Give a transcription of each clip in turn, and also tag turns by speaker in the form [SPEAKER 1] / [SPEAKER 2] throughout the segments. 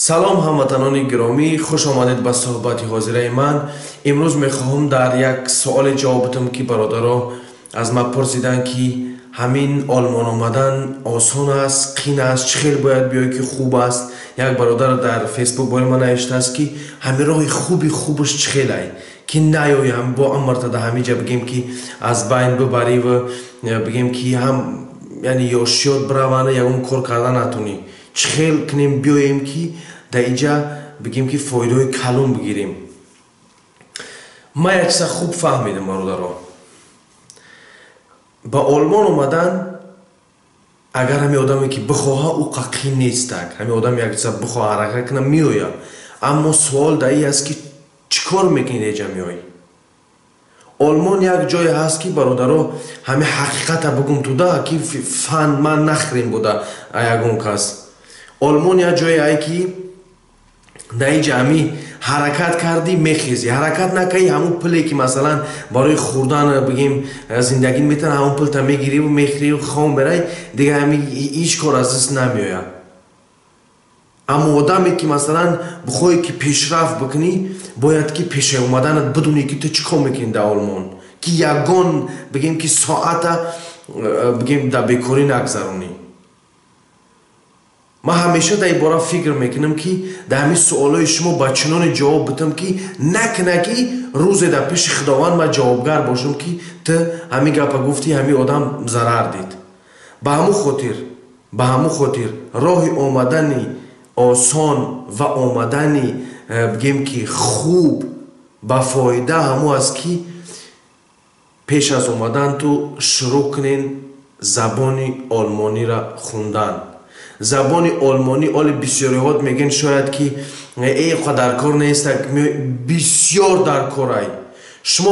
[SPEAKER 1] салом ҳамватанони гиромӣ, хуш омадед ба суҳбати ҳозираи ман. имрӯз мехоҳам дар як суоле ҷавоб бидам ки бародаро аз ман пурсиданд ки ҳамин олмон омадан осон аст, қин аст, чӣ хел бояд биёй ки хуб аст. як бародар дар фейсбук бори ман навиштааст ки ҳамин роҳи хубаш чӣ хелай ки наёям бо аммартада ҳамиҷа бигем ки аз байн бибарӣ ва бигем ки ҳам яъне ёшиёт биравана ягон кор карда натунӣ. чӣ хел кунем биёем ки дар инҷа бигем ки фоидаҳои калон бигирем. ман як чиза хуб фаҳмидам бародаро. ба олмон омадан агар ҳамин одаме ки бихоҳа ӯ қақӣ нестак, ҳамин одам як чиза бихоҳа ҳаракат кунад меояд. аммо суол дар ин аст ки чӣ кор мекунӣ деҷа меоӣ. олмон як ҷое ҳаст ки бародаро ҳамин ҳақиқата бигум туда ки фан ман нахрем буда ягон кас. олмон як ҷое ай ки дар инҷа ҳамин ҳаракат кардӣ мехезӣ, ҳаракат накардӣ ҳамун пуле ки масалан барои хӯрдан бигем зиндагӣ метавонӣ ҳамун пулта мегирӣ мехӯрӣ хом мерай дига ҳамин ҳеҷ кор аз даст намеояд. аммо одаме ки масалан бихоҳӣ ки пешрафт бикунӣ бояд ки пеша омаданат бидунӣ ки ту чӣ кор мекунӣ дар олмон ки ягон бигем ки соата бигем дар бекорӣ нагзаронӣ. ман ҳамеша дар ин бора фикр мекунам ки дар ҳамин суолҳои шумо ба чуноне ҷавоб бидам ки накуна ки рӯзе дар пеши худованд ман ҷавобгар бошам ки ту ҳамин гапа гуфтӣ ҳамин одам зарар дид. ба ҳамун хотир роҳи омадани осон ва омадани бигем ки хуб ба фоида ҳамун аст ки пеш аз омадан ту шурӯъ кунен забони олмонира хундан. забони олмонӣ оли бисёриҳот мегӯянд шояд ки қадар кор нест, бисёр дар корай. шумо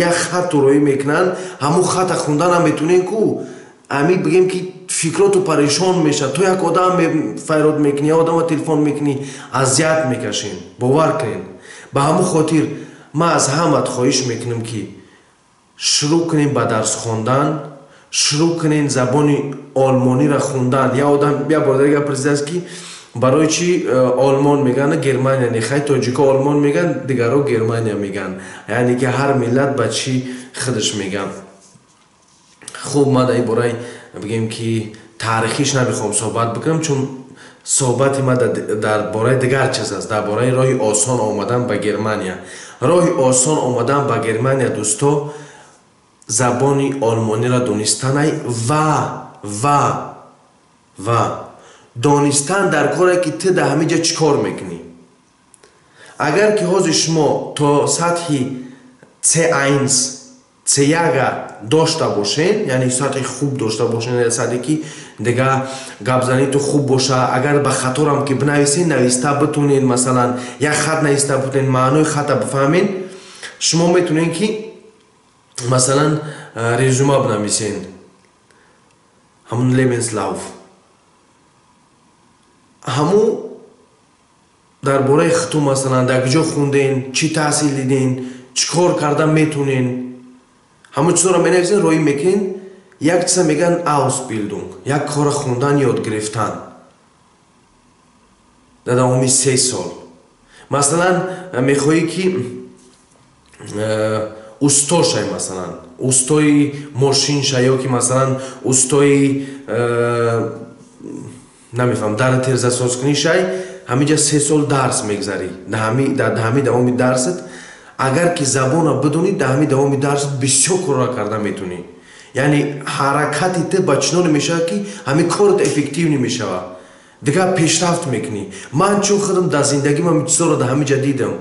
[SPEAKER 1] як хату роӣ мекунанд ҳамун хата хунданам метунед ку ҳамин бигем ки фикроту парешон мешавад. то як одам файрод мекунӣ, як одам телефон мекунӣ, азият мекашем. бовар кунед. ба ҳамун хотир ман аз ҳамат хоҳиш мекунам ки шурӯъ кунем ба дарс хондан, шурӯъ кунен забони олмонира хундан. як одам як бародари гапирзидааст ки барои чӣ олмон меган германия нехай тоҷика олмон меган дигаро германия меган, яъне ки ҳар миллат ба чӣ худаш меган. хуб ман дар ин бораи бигем ки таърихиш намехоҳам суҳбат бикунам, чун суҳбати ман дар бораи дигар чиз аст, дар бораи роҳи осон омадан ба германия. роҳи осон омадан ба германия дӯсто забони олмониро донистанай ва донистан дар коре ки ту дар ҳамин ҷа чӣ кор мекунӣ. агар ки ҳозир шумо то сатҳи C1 C1 дошта бошен, яъне сатҳи хуб дошта бошен, сатҳе ки дига гапзаниту хуб боша, агар ба хаторам ки бинависен нависта битунен, масалан як хат нависта битунен, маънои хата бифаҳмен, шумо метунед ки масалан резюма бинависен, ҳамун Lebenslauf, ҳамун дар бораи хуту масалан дар куҷо хунден, чӣ таҳсил диден, чӣ кор карда метунен, ҳамун чизоро менависен, роӣ мекунен. як чиза меган Ausbildung, як кора хундан ёд гирифтан дар давоми 3 сол. масалан мехоҳӣ ки усто шай, масалан устои мошин шай, ё ки масалан устои намефаҳмам дари тирзасозкунӣ шай, ҳаминҷа 3 сол дарс мегзарӣ. дар ҳамин давоми дарсат агар ки забона бидонӣ, дар ҳамин давоми дарсат бисёр корро карда метунӣ. яъне ҳаракати ту ба чуноне мешавад ки ҳамин корат эффективӣ мешавад, дигар пешрафт мекунӣ. ман чун худам дар зиндагӣ ҳамин чизоро дар ҳамин ҷа дидам.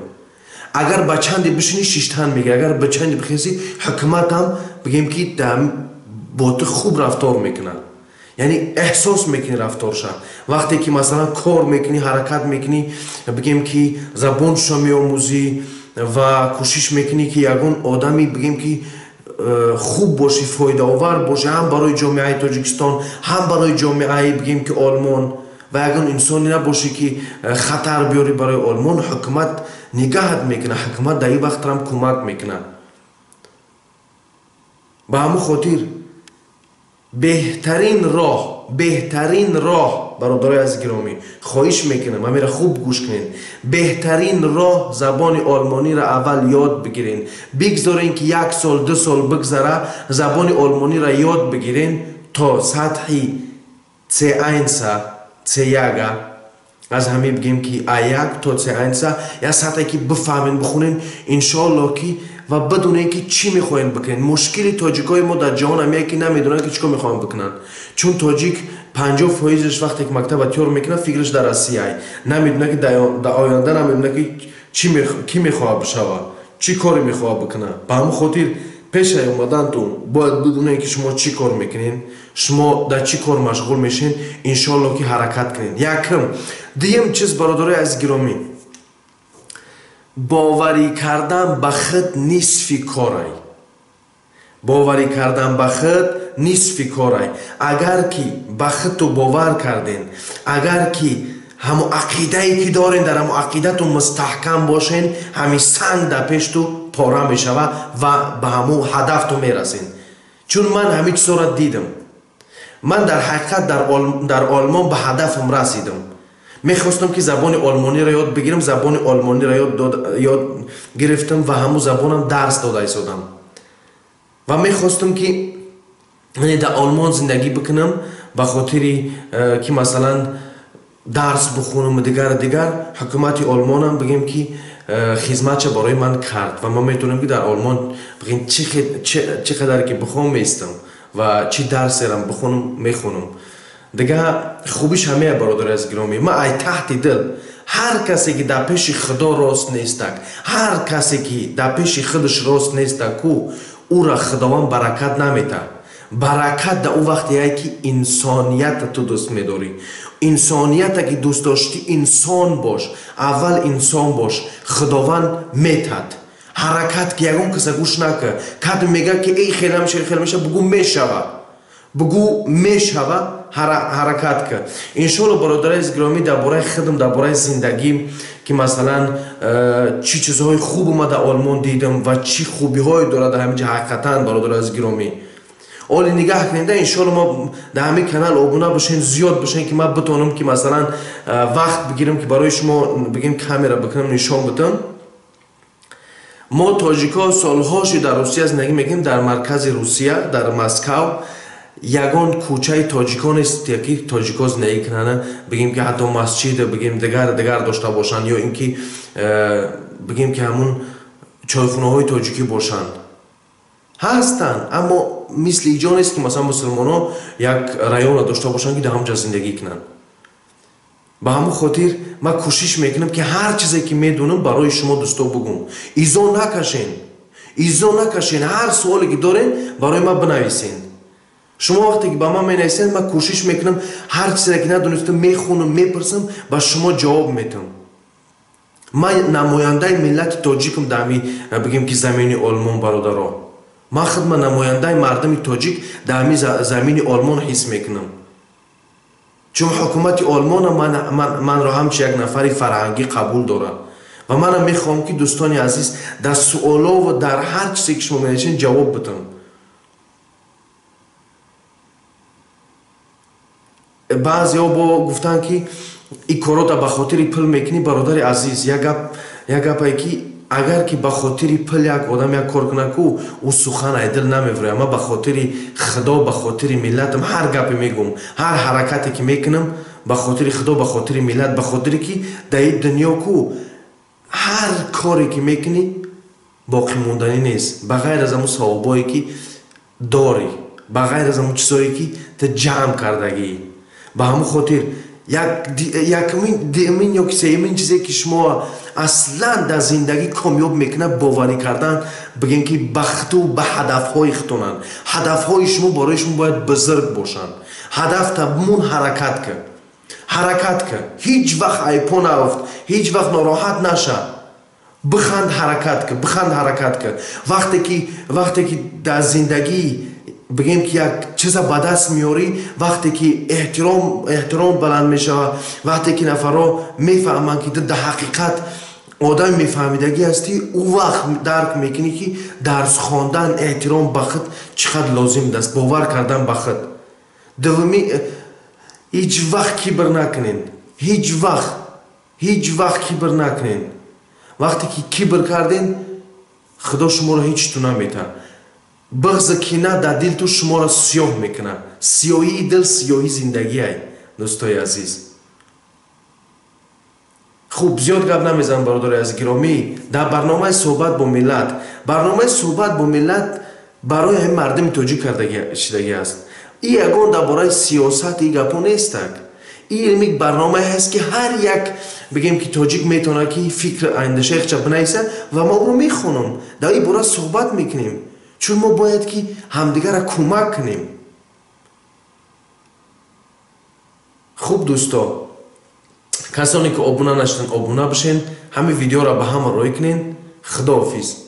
[SPEAKER 1] агар ба чанде бишинӣ шиштан мегирӣ, агар ба чанде бихезӣ ҳукуматам бигем ки бо ту хуб рафтор мекунад, яъне эҳсос мекунӣ рафторша. вақте ки масалан кор мекунӣ, ҳаракат мекунӣ, бигем ки забоншо меомӯзӣ ва кӯшиш мекунӣ ки ягон одами бигем ки хуб бошӣ, фоидаовар бошӣ, ҳам барои ҷомеаи Тоҷикистон, ҳам барои ҷомеаи бигем ки олмон, ва ягон инсоне набошӣ ки хатар биёрӣ барои олмон. ҳукумат нигаҳат мекунад, ҳукумат дар ин вақтам кӯмак мекунад. ба ҳамун хотир بهترین راه برادرای از گرامی خواهش میکنم همین را خوب گوش کنین. بهترین راه زبان آلمانی را اول یاد بگیرین. بگذارین که 1 سال 2 سال بگذره زبان آلمانی را یاد بگیرین تا سطحی C1 C1 از همین بگیم که A1 تا C1 یا سطحی که بفهمین بخونین انشالله که و بدون اینکه چی میخواین بکنین. مشکلی تاجیکای ما در جهان همیه که نمیدونن که چیکار میخوان بکنن، چون تاجیک 50% وقتی که مکتب تیار میکنه فکرش در آسیای نمیدونه که در آینده نمیدونه که کی میخواد بشوه، چی کاری میخواد بکنه. به همون خاطر پیش اومدن تو باید بدونین که شما چی کار میکنین، شما در چی کار مشغول میشین، انشالله که حرکت کنین. یکم دیم چیز برادرای از گرامی، باوری کردن به خود نصف کارای. باوری کردن به خود نصف کارای. اگر که به خودتو باور کردین، اگر که همو عقیده‌ای که دارین در همو عقیده‌تون مستحکم باشین، همین سنگ در پیشتو پاره میشوه و به همو هدفتو میرسین. چون من همین چیزا را دیدم. من در حقیقت در آلمان به هدفم رسیدم. میخواستم که زبان آلمانی را یاد بگیرم، زبان آلمانی را یاد گرفتم و همون زبانم درس داده ایستادم و میخواستم که در آلمان زندگی بکنم به خاطری که مثلا درس بخونم. دیگر حکومت آلمانم بگیم که خدمتش برای من کرد و من میتونم که در آلمان بگیم چقدر که بخوام میستم و چی درسی را بخونم میخونم. دیگه خوبیش همه برادر از گرامی، ما ای تحت دل هر کسی که در پیش خدا راست نیستک، هر کسی که در پیش خودش راست نیستک او را خداوند برکت نمیده. برکت در اون وقتی که انسانیت تو دوست میداری. انسانیت که دوست داشتی انسان باش، اول انسان باش، خداوند میتد. حرکت که یکون کسی گوش نکه کد میگه که ای خیلی میشه بگو میشوه، بگو میشوه، حرکت کرد. انشالله برادرای از گرامی درباره خودم، درباره زندگیم که مثلا چی چیزهای خوب ما در آلمان دیدم و چی خوبی های داره در همینجا حقیقتا برادرای از گرامی اولی نگاه کنید. انشالله ما در همین کانال ابونه باشین، زیاد باشین که ما بتونم که مثلا وقت بگیرم که برای شما بگیم کامera بکنم نشان بدم. ما تاجیکا سالهاش در روسیه زندگی میکنیم، در مرکز روسیه در مسکو. یگان کوچه تاجیکان است که تاجیکا زندگی کنن، بگیم که حتی مسجد بگیم دیگر داشته باشن یا اینکه بگیم که همون چایخونه های تاجیکی باشن هستن، اما مثل اینجا نیست که مثلا مسلمان ها یک رایون داشته باشن که در همونجا زندگی کنن. به همون خاطر من کوشش میکنم که هر چیزی که میدونم برای شما دوستا بگم. ایزا نکشین، هر سوالی که دارین برای من بنویسین. شما وقتی که با من مینویسین من کوشش میکنم هر چیزی که ندونستم میخونم میپرسم با شما جواب میدم. من نماینده ملت تاجیکم در بگیم که زمین آلمان برادرها. من خود نماینده مردم تاجیک در زمین آلمان حس میکنم، چون حکومت آلمان من را همچه یک نفری فرهنگی قبول داره و من میخوام که دوستان عزیز در سوالا و در هر چیزی که شما می‌نویسین جواب بدم. بعضی ها با گفتن که این کارات به خاطر پل میکنی. برادر عزیز یک گپ که اگر که به خاطر پل یک آدم یک کار کنه که او سخن عدل نمیوره، اما به خاطر خدا، به خاطر ملتم هر گپ میگم، هر حرکتی که میکنم به خاطر خدا، به خاطر ملت، به خاطر که در این دنیا که هر کاری که میکنی باقی موندنی نیست، بغیر از همون ثوابایی که داری، بغیر از همون چیزایی که تو جمع کردگی. به همون خاطر یکمین یا سیمین چیزی که شما اصلا در زندگی کامیاب میکنه باوری کردن، بگین که بختو به هدفهای ختونن. هدفهای شما برای شما باید بزرگ باشن. هدف تبمون حرکت که هیچ وقت ایپا نافت، هیچ وقت ناراحت نشه. بخند حرکت که وقتی که در زندگی بگیم که یک چیز به دست میاری، وقتی که احترام بلند میشه، وقتی که نفرها میفهمن که در حقیقت آدم میفهمیدگی هستی، او وقت درک میکنی که درس خواندن، احترام به خود چقدر لازم است، باور کردن به خود. دومی هیچ وقت کبر نکنین. هیچ وقت کبر نکنین. وقتی که کبر کردین خدا شما را هیچ تو نمیده. بغض کینه در دل تو شما را سیاه میکنه. سیاهی دل سیاهی زندگی ای دوستای عزیز. خوب زیاد گپ نمیزنم برادر از گرامی. در برنامه صحبت با ملت برای هم مردم توجیه کرده شدگی است. این یگان درباره سیاست این گپا نیست. این یک برنامه هست که هر یک بگیم که تاجیک میتونه که فکر آینده شیخ چه بنویسه و ما رو میخونم در این باره صحبت میکنیم، چون ما باید که همدیگر را کمک کنیم. خوب دوستا، کسانی که آبونه نشدن آبونه بشین، همین ویدیو را به همه رای کنین. خداحافظ.